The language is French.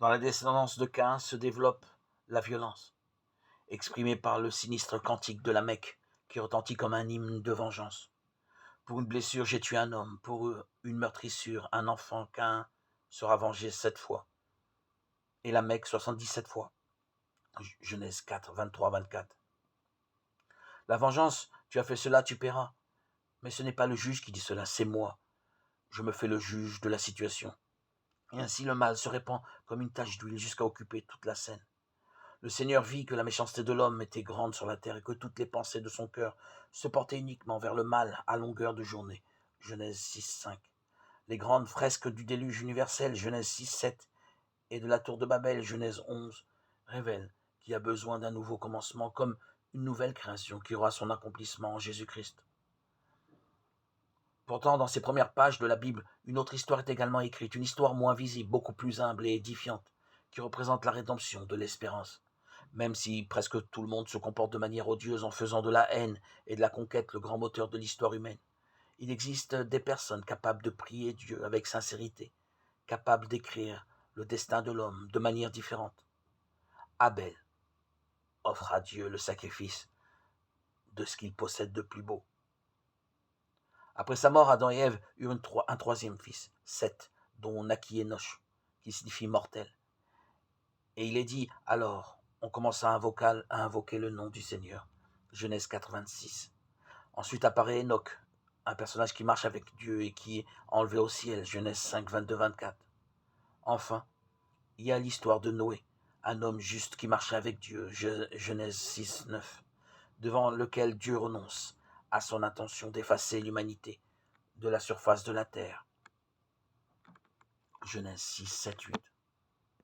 Dans la descendance de Caïn se développe la violence, exprimée par le sinistre cantique de la Mecque, qui retentit comme un hymne de vengeance. Pour une blessure, j'ai tué un homme, pour une meurtrissure, un enfant, Caïn sera vengé 7 fois, et la Mecque 77 fois. Genèse 4, 23, 24. La vengeance, tu as fait cela, tu paieras. Mais ce n'est pas le juge qui dit cela, c'est moi. Je me fais le juge de la situation. Et ainsi le mal se répand comme une tache d'huile jusqu'à occuper toute la scène. Le Seigneur vit que la méchanceté de l'homme était grande sur la terre et que toutes les pensées de son cœur se portaient uniquement vers le mal à longueur de journée. Genèse 6, 5. Les grandes fresques du déluge universel, Genèse 6, 7, et de la tour de Babel, Genèse 11, révèlent qu'il y a besoin d'un nouveau commencement comme une nouvelle création qui aura son accomplissement en Jésus-Christ. Pourtant, dans ces premières pages de la Bible, une autre histoire est également écrite, une histoire moins visible, beaucoup plus humble et édifiante, qui représente la rédemption de l'espérance. Même si presque tout le monde se comporte de manière odieuse en faisant de la haine et de la conquête le grand moteur de l'histoire humaine, il existe des personnes capables de prier Dieu avec sincérité, capables d'écrire le destin de l'homme de manière différente. Abel offre à Dieu le sacrifice de ce qu'il possède de plus beau. Après sa mort, Adam et Ève eurent un troisième fils, Seth, dont naquit Enoch, qui signifie mortel. Et il est dit, alors, on commença à invoquer le nom du Seigneur. Genèse 4, 26. Ensuite apparaît Enoch, un personnage qui marche avec Dieu et qui est enlevé au ciel. Genèse 5, 22, 24. Enfin, il y a l'histoire de Noé, un homme juste qui marchait avec Dieu. Genèse 6, 9. Devant lequel Dieu renonce à son intention d'effacer l'humanité de la surface de la terre. Genèse 6, 7, 8.